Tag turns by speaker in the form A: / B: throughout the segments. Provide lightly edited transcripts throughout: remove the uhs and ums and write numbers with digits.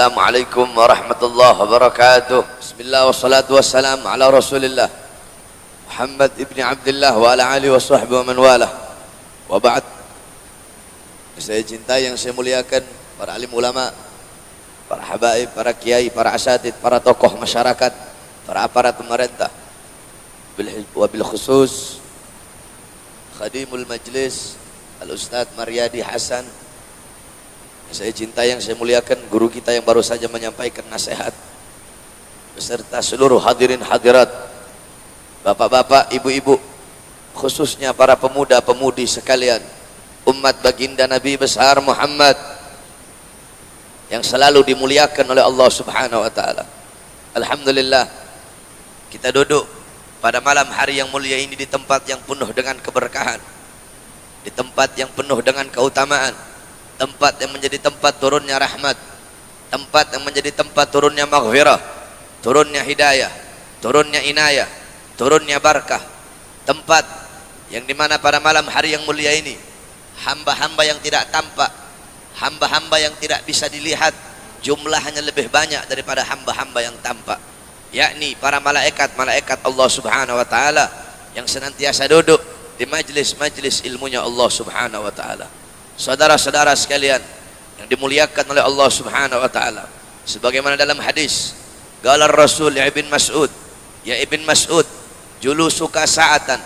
A: Assalamualaikum warahmatullahi wabarakatuh. Bismillah wassalatu wassalam ala rasulillah Muhammad ibn Abdullah wa ala alihi wa sahbihi wa man walah. Wa ba'd. Saya cintai, yang saya muliakan para alim ulama, para habaib, para kiai, para asatid, para tokoh masyarakat, para aparat pemerintah, wabil khusus khadimul majlis Al-Ustadz Maryadi Hasan. Saya cintai, yang saya muliakan guru kita yang baru saja menyampaikan nasihat, beserta seluruh hadirin hadirat, bapak-bapak, ibu-ibu, khususnya para pemuda-pemudi sekalian, umat baginda Nabi besar Muhammad yang selalu dimuliakan oleh Allah Subhanahu wa taala. Alhamdulillah, kita duduk pada malam hari yang mulia ini di tempat yang penuh dengan keberkahan, di tempat yang penuh dengan keutamaan, tempat yang menjadi tempat turunnya rahmat, tempat yang menjadi tempat turunnya maghfirah, turunnya hidayah, turunnya inayah, turunnya barakah, tempat yang dimana pada malam hari yang mulia ini hamba-hamba yang tidak tampak, hamba-hamba yang tidak bisa dilihat jumlahnya lebih banyak daripada hamba-hamba yang tampak, yakni para malaikat-malaikat Allah Subhanahu wa taala yang senantiasa duduk di majlis-majlis ilmunya Allah Subhanahu wa taala. Saudara-saudara sekalian yang dimuliakan oleh Allah Subhanahu wa taala, sebagaimana dalam hadis qala Rasul ya Ibn Mas'ud, ya Ibn Mas'ud, julusuka sa'atan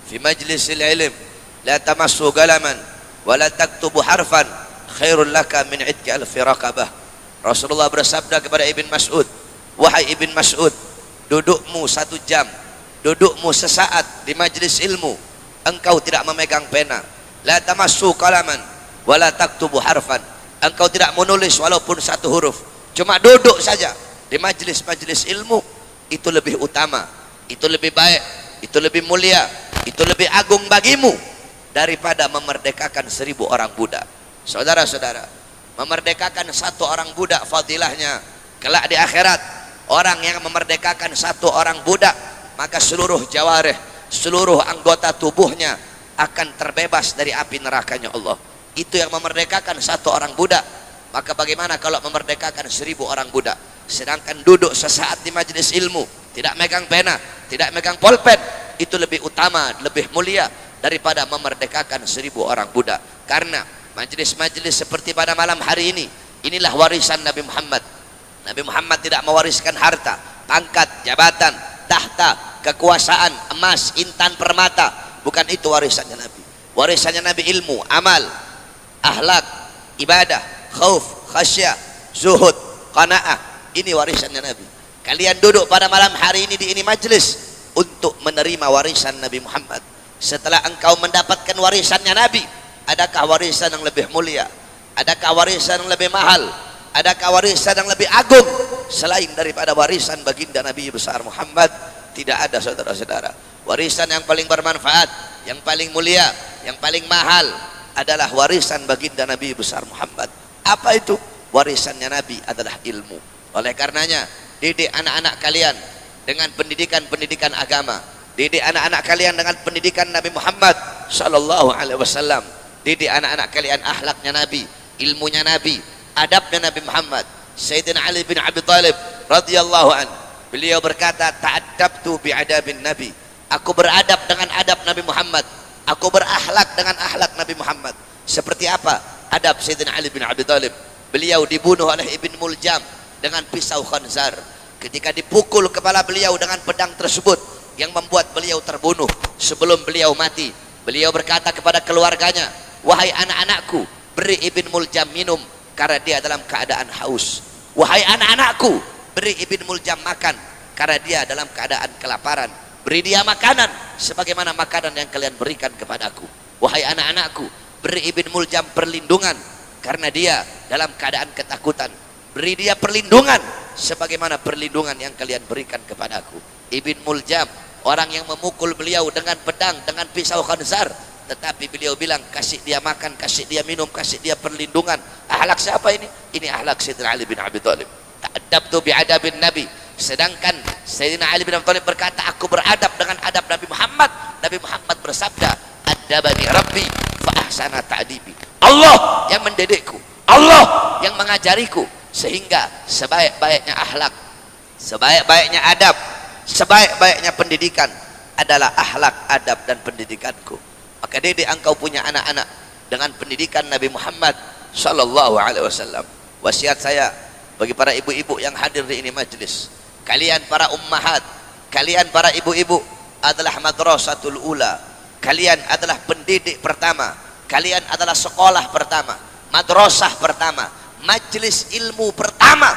A: fi majlisil ilm la tamassu galaman wa la taktubu harfan khairul laka min idki alfi raqabah. Rasulullah bersabda kepada Ibn Mas'ud, wahai Ibn Mas'ud, dudukmu 1 jam, dudukmu sesaat di majlis ilmu, engkau tidak memegang pena, la tamassu qalaman wala taktubu harfan, engkau tidak menulis walaupun 1 huruf, cuma duduk saja di majlis-majlis ilmu, itu lebih utama, itu lebih baik, itu lebih mulia, itu lebih agung bagimu daripada memerdekakan 1000 orang budak. Saudara-saudara, memerdekakan 1 orang budak fadilahnya kelak di akhirat, orang yang memerdekakan 1 orang budak, maka seluruh jawarih, seluruh anggota tubuhnya akan terbebas dari api nerakanya Allah. Itu yang memerdekakan 1 orang budak. Maka bagaimana kalau memerdekakan 1000 orang budak, sedangkan duduk sesaat di majelis ilmu, tidak megang pena, tidak megang pulpen, itu lebih utama, lebih mulia daripada memerdekakan 1000 orang budak. Karena majelis-majelis seperti pada malam hari ini, inilah warisan Nabi Muhammad. Nabi Muhammad tidak mewariskan harta, pangkat, jabatan, tahta, kekuasaan, emas, intan, permata. Bukan itu warisannya Nabi. Warisannya Nabi ilmu, amal, akhlak, ibadah, khauf, khasyah, zuhud, qanaah. Ini warisannya Nabi. Kalian duduk pada malam hari ini di ini majlis untuk menerima warisan Nabi Muhammad. Setelah engkau mendapatkan warisannya Nabi, adakah warisan yang lebih mulia? Adakah warisan yang lebih mahal? Adakah warisan yang lebih agung selain daripada warisan baginda Nabi besar Muhammad? Tidak ada, saudara-saudara. Warisan yang paling bermanfaat, yang paling mulia, yang paling mahal adalah warisan baginda Nabi besar Muhammad. Apa itu? Warisannya Nabi adalah ilmu. Oleh karenanya, didik anak-anak kalian dengan pendidikan-pendidikan agama, didik anak-anak kalian dengan pendidikan Nabi Muhammad sallallahu alaihi wasallam, didik anak-anak kalian akhlaknya Nabi, ilmunya Nabi, adabnya Nabi Muhammad. Sayyidina Ali bin Abi Thalib radhiyallahu an, beliau berkata, ta'addabtu bi'adabin Nabi, aku beradab dengan adab Nabi Muhammad, aku berakhlak dengan akhlak Nabi Muhammad. Seperti apa adab Sayyidina Ali bin Abi Thalib? Beliau dibunuh oleh Ibn Muljam dengan pisau khanzar. Ketika dipukul kepala beliau dengan pedang tersebut yang membuat beliau terbunuh, sebelum beliau mati, beliau berkata kepada keluarganya, wahai anak-anakku, beri Ibn Muljam minum karena dia dalam keadaan haus. Wahai anak-anakku, beri Ibn Muljam makan karena dia dalam keadaan kelaparan. Beri dia makanan sebagaimana makanan yang kalian berikan kepadaku. Wahai anak-anakku, beri Ibn Muljam perlindungan karena dia dalam keadaan ketakutan. Beri dia perlindungan sebagaimana perlindungan yang kalian berikan kepadaku. Ibn Muljam, orang yang memukul beliau dengan pedang, dengan pisau khanzar, tetapi beliau bilang, kasih dia makan, kasih dia minum, kasih dia perlindungan. Akhlak siapa ini? Ini akhlak Sayyidina Ali bin Abi Thalib. Ta'addabtu bi'adabin Nabi. Sedangkan Sayyidina Ali bin Abi Thalib berkata, aku beradab dengan adab Nabi Muhammad. Nabi Muhammad bersabda, adabani Rabbi fa ahsana ta'dibi. Allah yang mendidikku, Allah yang mengajariku, Sehingga sebaik-baiknya akhlak, sebaik-baiknya adab, sebaik-baiknya pendidikan adalah akhlak, adab dan pendidikanku. Maka didik engkau punya anak-anak dengan pendidikan Nabi Muhammad sallallahu alaihi wasallam. Wasiat saya bagi para ibu-ibu yang hadir di ini majelis, kalian para ummahat, kalian para ibu-ibu adalah madrasatul ula. Kalian adalah pendidik pertama, kalian adalah sekolah pertama, madrasah pertama, majelis ilmu pertama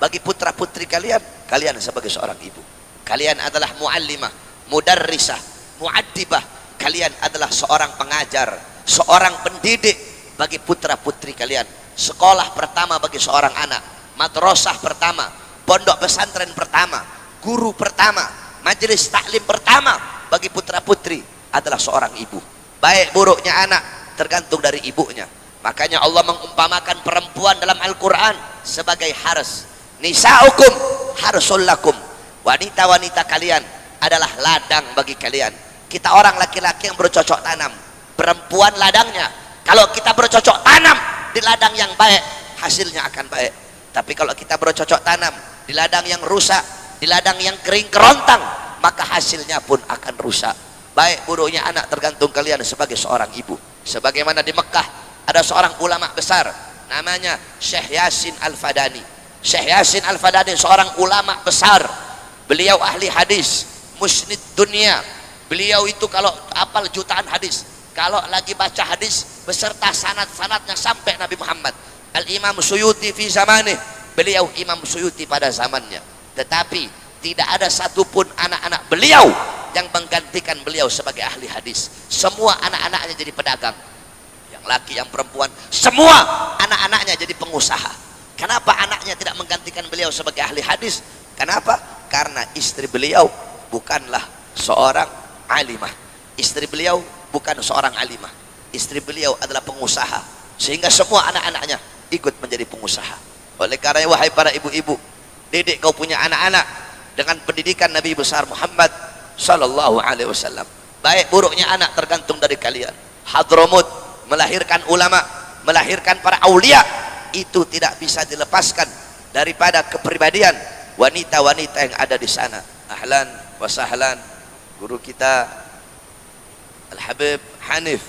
A: bagi putra putri kalian. Kalian sebagai seorang ibu, kalian adalah muallimah, mudarrisah, muaddibah. Kalian adalah seorang pengajar, seorang pendidik bagi putra putri kalian. Sekolah pertama bagi seorang anak, madrasah pertama, pondok pesantren pertama, guru pertama, majelis taklim pertama bagi putra putri adalah seorang ibu. Baik buruknya anak tergantung dari ibunya. Makanya Allah mengumpamakan perempuan dalam Al-Quran sebagai haras. Nisa'ukum harsul lakum. Wanita-wanita kalian adalah ladang bagi kalian. Kita orang laki-laki yang bercocok tanam, perempuan ladangnya. Kalau kita bercocok tanam di ladang yang baik, hasilnya akan baik. Tapi kalau kita bercocok tanam di ladang yang rusak, di ladang yang kering kerontang, maka hasilnya pun akan rusak. Baik buruknya anak tergantung kalian sebagai seorang ibu. Sebagaimana di Mekah ada seorang ulama besar namanya Syekh Yasin Al-Fadani. Syekh Yasin Al-Fadani seorang ulama besar. Beliau ahli hadis, musnid dunia. Beliau itu kalau hafal jutaan hadis, kalau lagi baca hadis beserta sanad-sanadnya sampai Nabi Muhammad. Al-Imam Suyuti fi zamanih, beliau Imam Suyuti pada zamannya. Tetapi tidak ada satupun anak-anak beliau yang menggantikan beliau sebagai ahli hadis. Semua anak-anaknya jadi pedagang, yang laki yang perempuan, semua anak-anaknya jadi pengusaha. Kenapa anaknya tidak menggantikan beliau sebagai ahli hadis? Kenapa? Karena istri beliau bukanlah seorang alimah. Istri beliau bukan seorang alimah. Istri beliau adalah pengusaha, sehingga semua anak-anaknya ikut menjadi pengusaha. Oleh karena wahai para ibu-ibu, didik kau punya anak-anak dengan pendidikan Nabi besar Muhammad sallallahu alaihi wasallam. Baik buruknya anak tergantung dari kalian. Hadramut melahirkan ulama, melahirkan para aulia, itu tidak bisa dilepaskan daripada kepribadian wanita-wanita yang ada di sana. Ahlan wa sahlan guru kita Al-Habib Hanif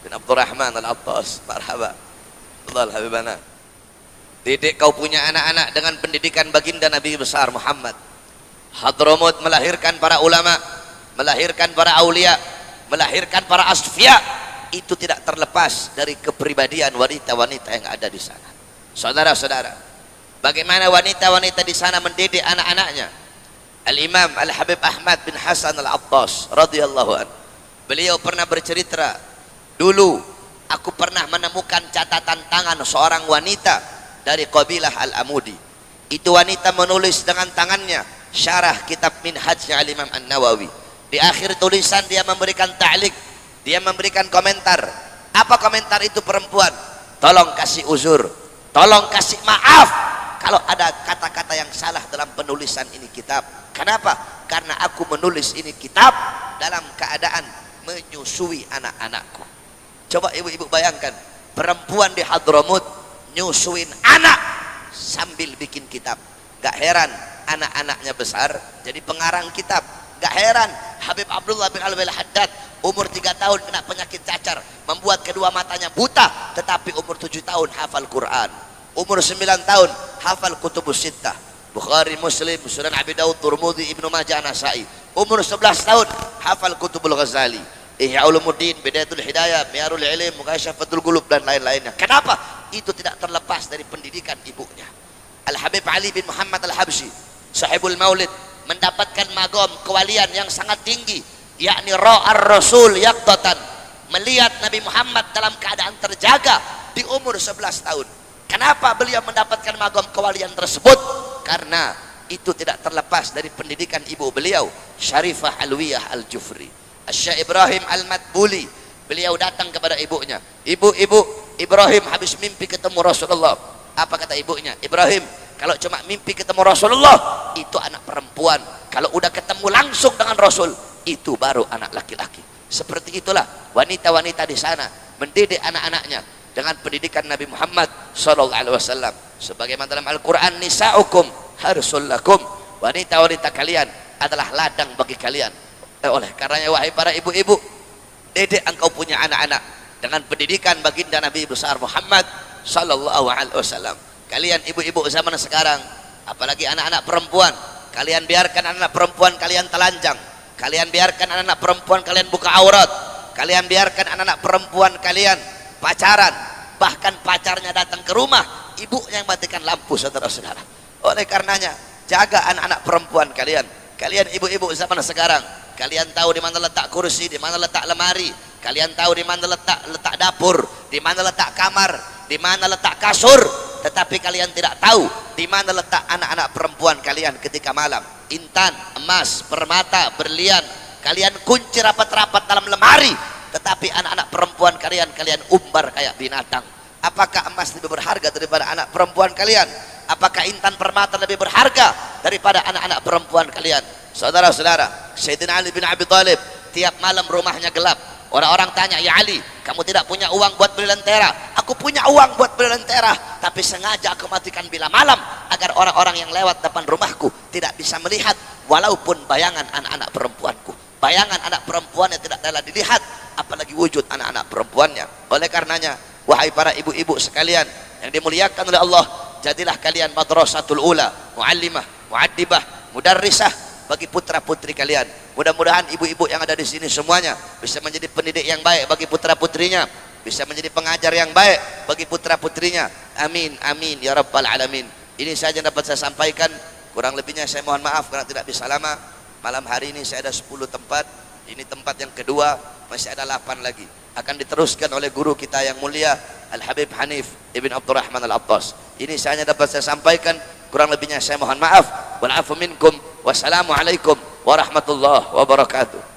A: bin Abdurrahman Al-Attas. Marhaba Allah Habibana. Didik kau punya anak-anak dengan pendidikan baginda Nabi besar Muhammad. Hadramut melahirkan para ulama, melahirkan para aulia, melahirkan para asfiya. Itu tidak terlepas dari kepribadian wanita-wanita yang ada di sana. Saudara-saudara, bagaimana wanita-wanita di sana mendidik anak-anaknya? Al-Imam Al-Habib Ahmad bin Hasan Al-Attas radhiyallahu anhu, beliau pernah bercerita, dulu aku pernah menemukan catatan tangan seorang wanita dari kabilah Al-Amudi. Itu wanita menulis dengan tangannya syarah kitab Minhajnya Al-Imam An-Nawawi. Di akhir tulisan dia memberikan ta'liq, dia memberikan komentar. Apa komentar itu perempuan? Tolong kasih uzur, tolong kasih maaf kalau ada kata-kata yang salah dalam penulisan ini kitab. Kenapa? Karena aku menulis ini kitab dalam keadaan menyusui anak-anakku. Coba ibu-ibu bayangkan, perempuan di Hadramut nyusuin anak sambil bikin kitab. Gak heran anak-anaknya besar jadi pengarang kitab. Gak heran Habib Abdullah bin Alwi Al-Haddad umur 3 tahun kena penyakit cacar, membuat kedua matanya buta, tetapi umur 7 tahun hafal Quran. Umur 9 tahun hafal Kutubus Sittah, Bukhari, Muslim, Sunan Abi Daud, Turmudi, Ibnu Majah, Nasai. Umur 11 tahun hafal Kutubul Ghazali, Ihya Ulumuddin, Bidayatul Hidayah, Miyarul Ilim, Mukasyafatul Qulub dan lain-lainnya. Kenapa? Itu tidak terlepas dari pendidikan ibunya. Al-Habib Ali bin Muhammad Al-Habsyi, Sahibul Maulid, mendapatkan magom kewalian yang sangat tinggi, yakni ra'ar Rasul yaqdatan, melihat Nabi Muhammad dalam keadaan terjaga di umur 11 tahun. Kenapa beliau mendapatkan magom kewalian tersebut? Karena itu tidak terlepas dari pendidikan ibu beliau, Syarifah Alwiyah Al-Jufri. Syekh Ibrahim Al-Madbuli, beliau datang kepada ibunya. Ibu-ibu, Ibrahim habis mimpi ketemu Rasulullah. Apa kata ibunya? Ibrahim, kalau cuma mimpi ketemu Rasulullah, itu anak perempuan. Kalau udah ketemu langsung dengan Rasul, itu baru anak laki-laki. Seperti itulah wanita-wanita di sana mendidik anak-anaknya dengan pendidikan Nabi Muhammad sallallahu alaihi wasallam. Sebagaimana dalam Al-Qur'an, nisa'ukum harsul lakum, wanita-wanita kalian adalah ladang bagi kalian. Oleh karenanya wahai para ibu-ibu, didik engkau punya anak-anak dengan pendidikan baginda Nabi besar Muhammad sallallahu alaihi wasallam. Kalian ibu-ibu zaman sekarang, apalagi anak-anak perempuan, kalian biarkan anak perempuan kalian telanjang, kalian biarkan anak-anak perempuan kalian buka aurat, kalian biarkan anak-anak perempuan kalian pacaran, bahkan pacarnya datang ke rumah, ibunya yang matikan lampu, saudara-saudara. Oleh karenanya jaga anak-anak perempuan kalian. Kalian ibu-ibu zaman sekarang, kalian tahu di mana letak kursi, di mana letak lemari, kalian tahu di mana letak dapur, di mana letak kamar, di mana letak kasur, tetapi kalian tidak tahu di mana letak anak-anak perempuan kalian ketika malam. Intan, emas, permata, berlian kalian kunci rapat-rapat dalam lemari, tetapi anak-anak perempuan kalian umbar kayak binatang. Apakah emas lebih berharga daripada anak perempuan kalian? Apakah intan permata lebih berharga daripada anak-anak perempuan kalian? Saudara-saudara, Sayyidina Ali bin Abi Thalib tiap malam rumahnya gelap. Orang-orang tanya, ya Ali, kamu tidak punya uang buat beli lentera? Aku punya uang buat beli lentera, tapi sengaja aku matikan bila malam agar orang-orang yang lewat depan rumahku tidak bisa melihat walaupun bayangan anak-anak perempuanku. Bayangan anak perempuan yang tidak dapat dilihat, apalagi wujud anak-anak perempuannya. Oleh karenanya, wahai para ibu-ibu sekalian yang dimuliakan oleh Allah, jadilah kalian madrasatul ula, muallimah, muaddibah, mudarrisah bagi putra-putri kalian. Mudah-mudahan ibu-ibu yang ada di sini semuanya bisa menjadi pendidik yang baik bagi putra-putrinya, bisa menjadi pengajar yang baik bagi putra-putrinya. Amin, amin ya rabbal alamin. Ini saja yang dapat saya sampaikan, kurang lebihnya saya mohon maaf karena tidak bisa lama. Malam hari ini saya ada 10 tempat, ini tempat yang kedua, masih ada 8 lagi, akan diteruskan oleh guru kita yang mulia Al-Habib Hanif Ibn Abdurrahman Al-Attas. Ini saja dapat saya sampaikan, kurang lebihnya saya mohon maaf. Wal afu minkum, wassalamualaikum warahmatullahi wabarakatuh.